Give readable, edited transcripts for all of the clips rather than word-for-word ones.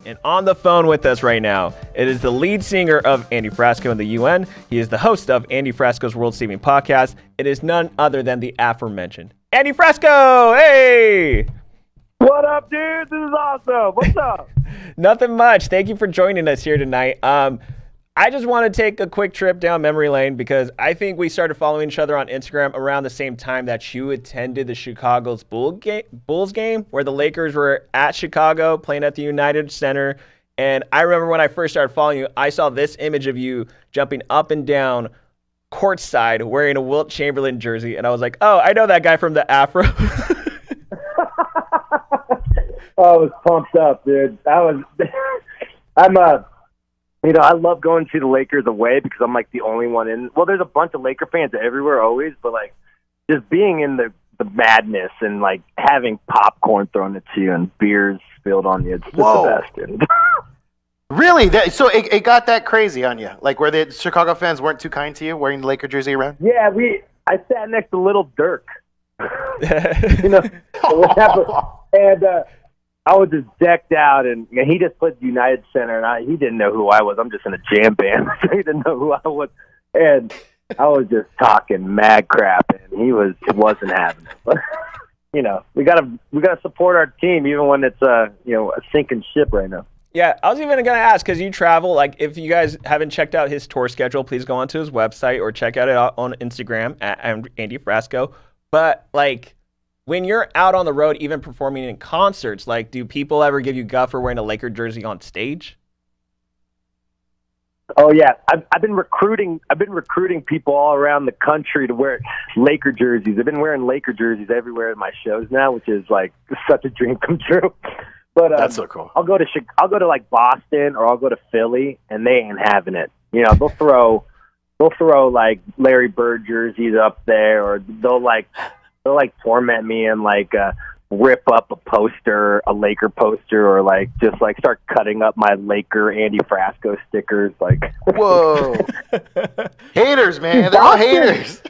And on the phone with us right now, it is the lead singer of Andy Frasco and the U.N. He is the host of Andy Frasco's World Saving Podcast. It is none other than the aforementioned Andy Frasco. Hey! What up, dude? This is awesome. What's up? Nothing much. Thank you for joining us here tonight. I just want to take a quick trip down memory lane because I think we started following each other on Instagram around the same time that you attended the Chicago's Bulls game where the Lakers were at Chicago playing at the United Center. And I remember when I first started following you, I saw this image of you jumping up and down courtside wearing a Wilt Chamberlain jersey. And I was like, oh, I know that guy from the Afro. Oh, I was pumped up, dude. I love going to the Lakers away because I'm like the only one in. Well, there's a bunch of Laker fans everywhere always, but like just being in the madness and like having popcorn thrown at you and beers spilled on you, it's just the best, dude. Really? So it got that crazy on you? Like where the Chicago fans weren't too kind to you wearing the Laker jersey around? Yeah, I sat next to Little Dirk. And I was just decked out, and he just played the United Center, and he didn't know who I was. I'm just in a jam band, so he didn't know who I was. And I was just talking mad crap, and he wasn't having it. But, we gotta support our team, even when it's a sinking ship right now. Yeah, I was even going to ask, because you travel, like, if you guys haven't checked out his tour schedule, please go onto his website or check out it on Instagram at Andy Frasco. But, like, when you're out on the road, even performing in concerts, like, do people ever give you guff for wearing a Laker jersey on stage? Oh yeah, I've been recruiting people all around the country to wear Laker jerseys. I've been wearing Laker jerseys everywhere in my shows now, which is like such a dream come true. But that's so cool. I'll go to like Boston or I'll go to Philly, and they ain't having it. They'll throw like Larry Bird jerseys up there, or they'll torment me and rip up a Laker poster, or just start cutting up my Laker Andy Frasco stickers. Whoa, haters, man, they're all haters.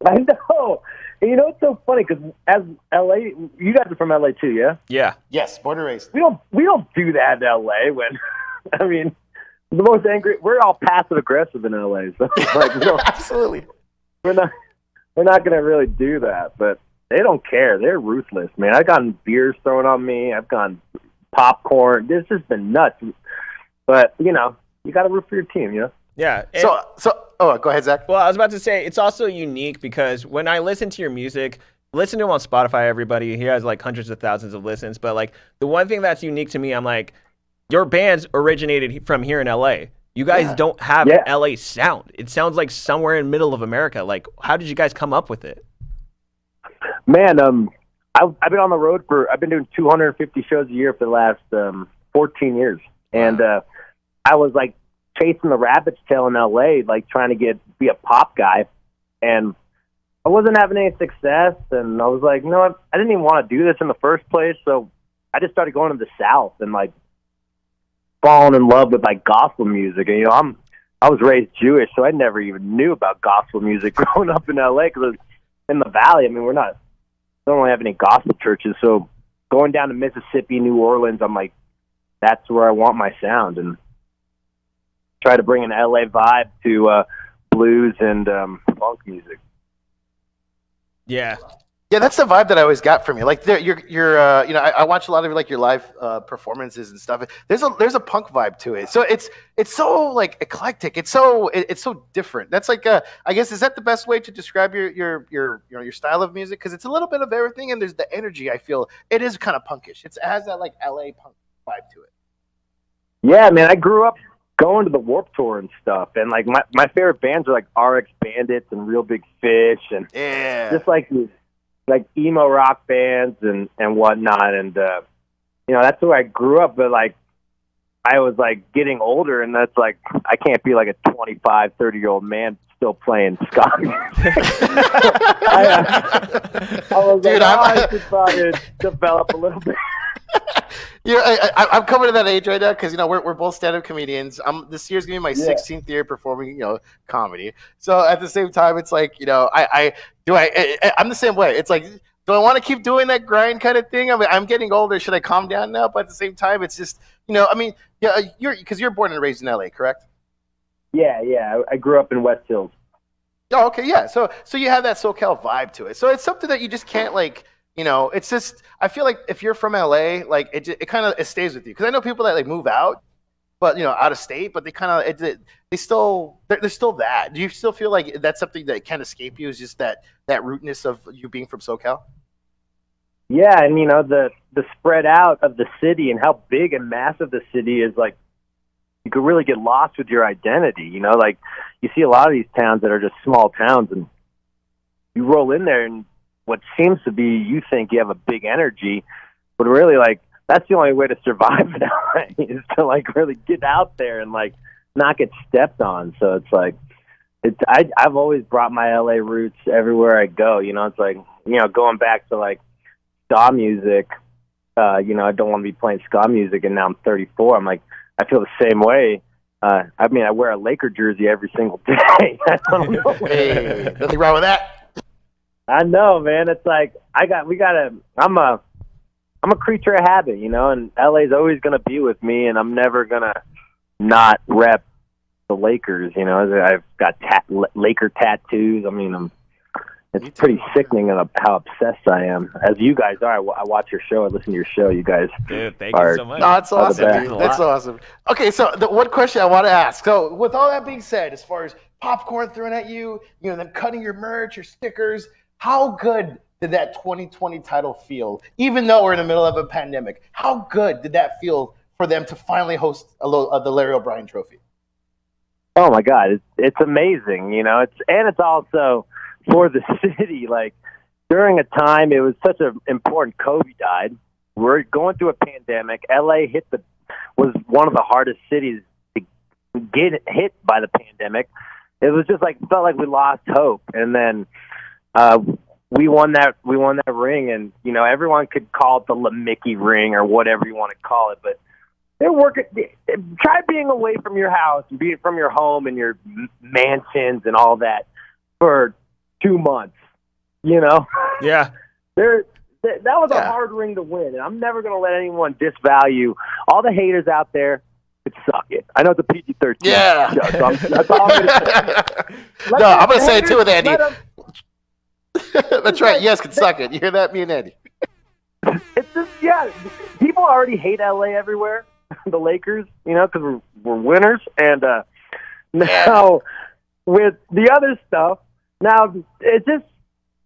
I know. And it's so funny because as LA, you guys are from LA too, yeah? Yeah. Yes, born and raised. We don't do that in LA. When the most angry, we're all passive aggressive in LA. So absolutely, we're not going to really do that, but they don't care. They're ruthless, man. I've gotten beers thrown on me. I've gotten popcorn. This has been nuts. But, you got to root for your team, Yeah. Go ahead, Zach. Well, I was about to say, it's also unique because when I listen to your music, listen to him on Spotify, everybody. He has hundreds of thousands of listens. But the one thing that's unique to me, I'm like, your band's originated from here in LA. You guys don't have an LA sound. It sounds like somewhere in the middle of America. How did you guys come up with it? Man, I've been on the road I've been doing 250 shows a year for the last 14 years. And I was chasing the rabbit's tail in LA, trying to be a pop guy. And I wasn't having any success. And I was like, I didn't even want to do this in the first place. So I just started going to the South and falling in love with gospel music. And I was raised Jewish, so I never even knew about gospel music growing up in LA because in the Valley, we don't really have any gospel churches. So going down to Mississippi, New Orleans, I'm like, that's where I want my sound, and try to bring an LA vibe to blues and funk music. Yeah. Yeah, that's the vibe that I always got from you. I watch a lot of your live performances and stuff. There's a punk vibe to it. So it's so eclectic. It's so different. That's I guess, is that the best way to describe your style of music? Because it's a little bit of everything, and there's the energy. I feel it is kind of punkish. It has that LA punk vibe to it. Yeah, man, I grew up going to the Warped Tour and stuff, and my favorite bands are RX Bandits and Real Big Fish, and just emo rock bands and whatnot, and that's where I grew up. But I was getting older, and that's I can't be a 25, 30-year-old man still playing ska. I was Dude, I should probably develop a little bit. I'm coming to that age right now because we're both stand-up comedians. This year's gonna be my 16th year performing comedy. So at the same time, it's I'm the same way. It's do I want to keep doing that grind kind of thing? I mean, I'm getting older. Should I calm down now? But at the same time, it's just, I mean, yeah, you're born and raised in LA, correct? Yeah. I grew up in West Hills. Oh, okay, yeah. So you have that SoCal vibe to it. So it's something that you just can't it's just, I feel like if you're from LA, like it kind of, it stays with you. Because I know people that like move out, but out of state, but they kind of they're still that. Do you still feel like that's something that can't escape you? Is just that rootness of you being from SoCal? Yeah, and the spread out of the city and how big and massive the city is, like you could really get lost with your identity. Like you see a lot of these towns that are just small towns, and you roll in there, and what seems to be you think you have a big energy, but really like that's the only way to survive in LA is to like really get out there and like not get stepped on. So it's like I've always brought my LA roots everywhere I go. It's like going back to like ska music. I don't want to be playing ska music, and now I'm 34. I'm like I feel the same way. I mean, I wear a Laker jersey every single day. I don't know. Hey, nothing wrong with that. I know, man. It's like I'm a creature of habit, and LA's always going to be with me, and I'm never going to not rep the Lakers, I've got Laker tattoos. I mean, it's pretty sickening of how obsessed I am. As you guys are. I watch your show. I listen to your show. You guys Dude, thank you so much. No, that's awesome, dude. That's awesome. Okay, so the one question I want to ask. So with all that being said, as far as popcorn thrown at you, them cutting your merch, your stickers, how good did that 2020 title feel? Even though we're in the middle of a pandemic, how good did that feel for them to finally host the Larry O'Brien Trophy? Oh my God, it's amazing. It's also for the city. Like during a time, it was such an important. Kobe died. We're going through a pandemic. LA was one of the hardest cities to get hit by the pandemic. It was just like felt like we lost hope, and then we won that ring, and everyone could call it the LeMickey ring or whatever you want to call it, but they're working. Try being away from your house and being from your home and your mansions and all that for 2 months. Yeah. That was a hard ring to win, and I'm never going to let anyone disvalue all the haters out there. Could suck it. I know it's a PG-13. Yeah. Show, so that's all I'm going to say. No, I'm going to say it too with Andy. That's right. Yes, can suck it. You hear that? Me and Andy. It's just, people already hate LA everywhere, the Lakers, because we're winners. And now with the other stuff, now it's just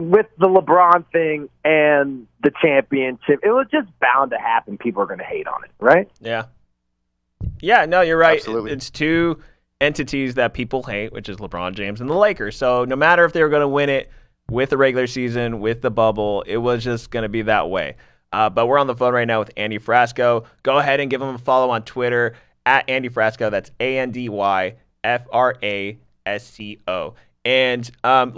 with the LeBron thing and the championship, it was just bound to happen. People are going to hate on it, right? Yeah. Yeah, no, you're right. Absolutely. It's two entities that people hate, which is LeBron James and the Lakers. So no matter if they were going to win it with the regular season, with the bubble, it was just going to be that way. But we're on the phone right now with Andy Frasco. Go ahead and give him a follow on Twitter at Andy Frasco. That's ANDYFRASCO. And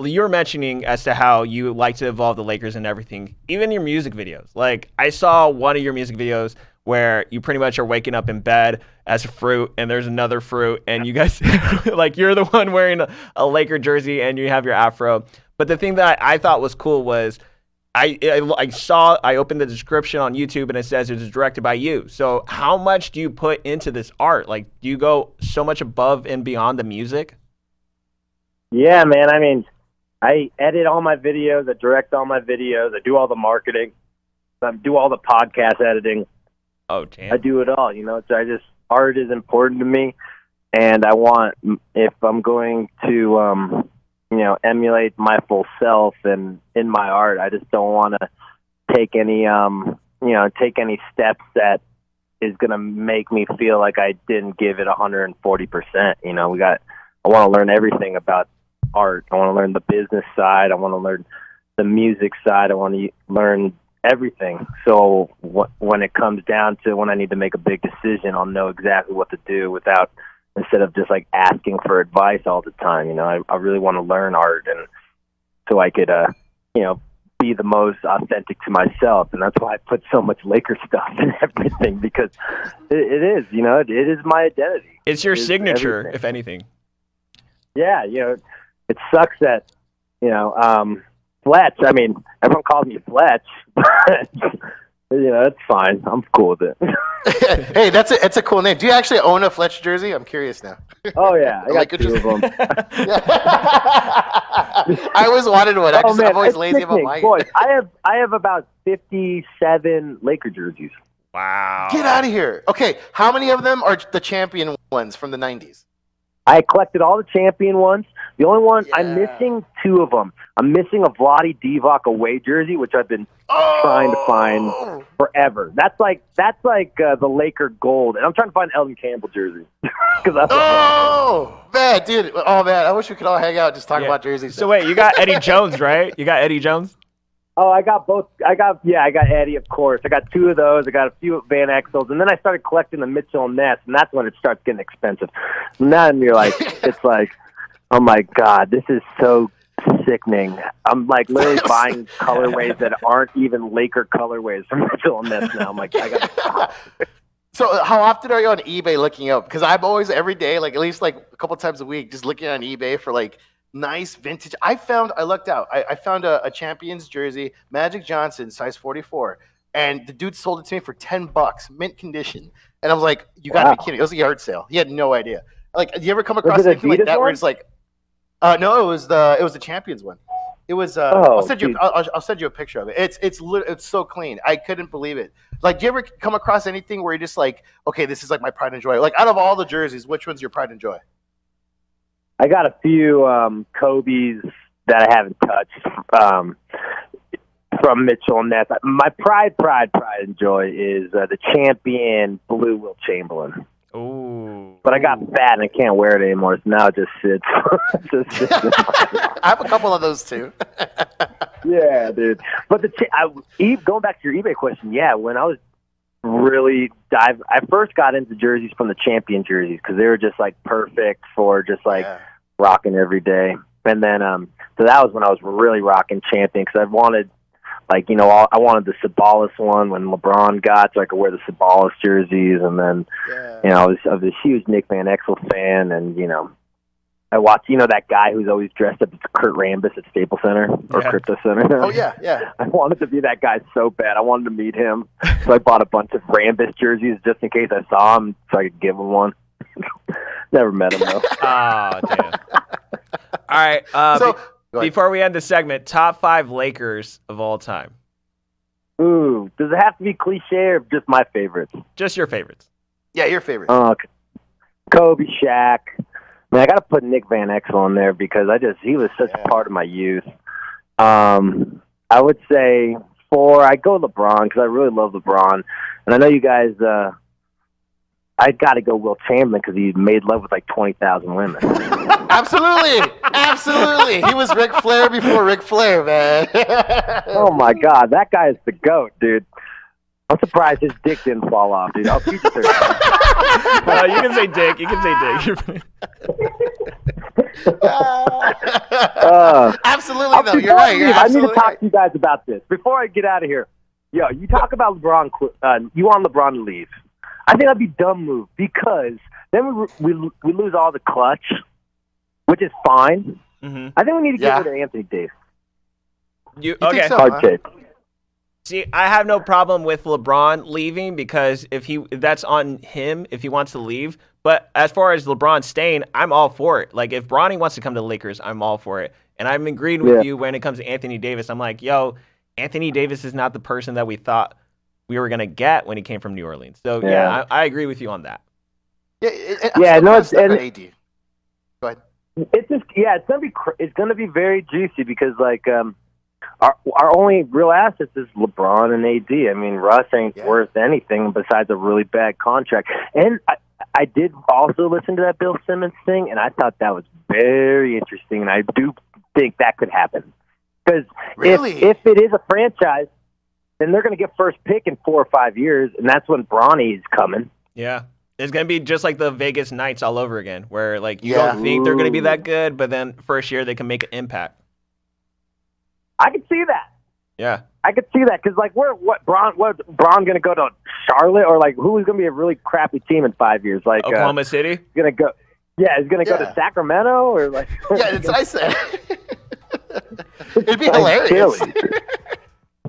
you were mentioning as to how you like to involve the Lakers in everything, even your music videos. Like I saw one of your music videos where you pretty much are waking up in bed as a fruit and there's another fruit and you guys like you're the one wearing a Laker jersey and you have your afro. But the thing that I thought was cool was I opened the description on YouTube and it says it was directed by you. So how much do you put into this art? Like, do you go so much above and beyond the music? Yeah, man. I mean, I edit all my videos. I direct all my videos. I do all the marketing. I do all the podcast editing. Oh, damn. I do it all. Art is important to me. And I want, if I'm going to, emulate my full self and in my art, I just don't want to take any steps that is going to make me feel like I didn't give it 140%. I want to learn everything about art. I want to learn the business side. I want to learn the music side. I want to learn everything. So when it comes down to when I need to make a big decision, I'll know exactly what to do instead of just like asking for advice all the time. I really want to learn art, and so I could, be the most authentic to myself. And that's why I put so much Laker stuff in everything, because it is, it is my identity. It's your signature, everything. If anything. Yeah. It sucks that, Fletch. I mean, everyone calls me Fletch. That's fine. I'm cool with it. Hey, it's a cool name. Do you actually own a Fletch jersey? I'm curious now. Oh yeah, I got two of them. Yeah. I always wanted one. I'm always lazy about mine. Boys, I have about 57 Laker jerseys. Wow. Get out of here. Okay, how many of them are the champion ones from the 90s? I collected all the champion ones. The only one I'm missing, 2 of them. I'm missing a Vlade Divac away jersey, which I've been trying to find forever. That's like the Laker gold, and I'm trying to find Elton Campbell jersey. Man, dude! Oh man, I wish we could all hang out and just talk about jerseys. So wait, you got Eddie Jones, right? You got Eddie Jones? Oh, I got both. I got Eddie, of course. I got 2 of those. I got a few Van Exels, and then I started collecting the Mitchell and Ness, and that's when it starts getting expensive. And then you're like, it's like, oh my God, this is so sickening. I'm like literally buying colorways that aren't even Laker colorways from Mitchell and Ness now. I'm like, I gotta stop. So how often are you on eBay looking up? Because I'm always every day, like at least like a couple times a week, just looking on eBay for like nice vintage. I lucked out. I found a Champions jersey, Magic Johnson, size 44, and the dude sold it to me for $10, mint condition. And I was like, "You gotta be kidding!" It was a yard sale. He had no idea. Like, do you ever come across anything like that where it's like, no, it was the Champions one. It was. I'll send you a picture of it. It's so clean. I couldn't believe it. Like, do you ever come across anything where you're just like, okay, this is like my pride and joy? Like, out of all the jerseys, which one's your pride and joy? I got a few Kobe's that I haven't touched from Mitchell and Ness. My pride and joy is the champion blue Will Chamberlain. Ooh. But I got fat and I can't wear it anymore, so now it just sits. I have a couple of those too. Yeah, dude. But going back to your eBay question, yeah, when I was I first got into jerseys from the champion jerseys because they were just like perfect for just like rocking every day. And then so that was when I was really rocking champion because I wanted I wanted the Sabonis one when LeBron got, so I could wear the Sabonis jerseys. And then I was a huge Nick Van Exel fan, and I watched that guy who's always dressed up as Kurt Rambis at Staples Center or Crypto Center. Oh yeah. I wanted to be that guy so bad. I wanted to meet him, so I bought a bunch of Rambis jerseys just in case I saw him, so I could give him one. Never met him though. Oh damn! All right. Before we end the segment, top 5 Lakers of all time. Ooh, does it have to be cliche or just my favorites? Just your favorites. Yeah, your favorites. Okay. Kobe, Shaq. Man, I got to put Nick Van Exel in there because he was such a part of my youth. I would say 4, I'd go LeBron because I really love LeBron. And I know you guys, I got to go Will Chamberlain because he made love with like 20,000 women. Absolutely. He was Ric Flair before Ric Flair, man. Oh my God, that guy is the GOAT, dude. I'm surprised his dick didn't fall off, dude. I'll keep it there. You can say dick. You can say dick. Absolutely, though. You're right. I need to talk to you guys about this before I get out of here. Yo, you talk about LeBron. You want LeBron to leave? I think that'd be a dumb move because then we lose all the clutch, which is fine. Mm-hmm. I think we need to get rid of Anthony Davis. Okay? Hard take. See, I have no problem with LeBron leaving because if that's on him if he wants to leave. But as far as LeBron staying, I'm all for it. Like if Bronny wants to come to the Lakers, I'm all for it. And I'm agreeing with you when it comes to Anthony Davis. I'm like, yo, Anthony Davis is not the person that we thought we were gonna get when he came from New Orleans. So I agree with you on that. It's AD. Go ahead. It's gonna be very juicy because like our only real assets is LeBron and AD. I mean, Russ ain't worth anything besides a really bad contract. And I did also listen to that Bill Simmons thing, and I thought that was very interesting. And I do think that could happen because if it is a franchise, then they're going to get first pick in 4 or 5 years, and that's when Bronny's coming. Yeah. It's going to be just like the Vegas Knights all over again, where like you don't think they're going to be that good, but then first year they can make an impact. I could see that. Yeah. I could see that because like Braun going to go to Charlotte or like who's going to be a really crappy team in 5 years? Like Oklahoma City? Going to go. Yeah, he's going to go to Sacramento or like. Yeah, that's what I said. It'd be hilarious.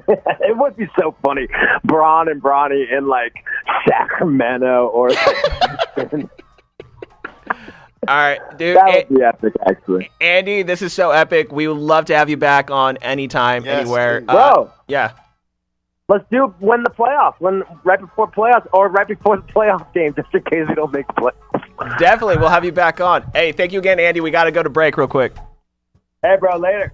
It would be so funny. Braun and Bronny in like Sacramento or. All right, dude. That would be epic, actually. Andy, this is so epic. We would love to have you back on anytime, anywhere. Bro. Yeah. Let's do when the playoffs, right before playoffs or right before the playoff game, just in case we don't make playoffs. Definitely, we'll have you back on. Hey, thank you again, Andy. We got to go to break real quick. Hey, bro, later.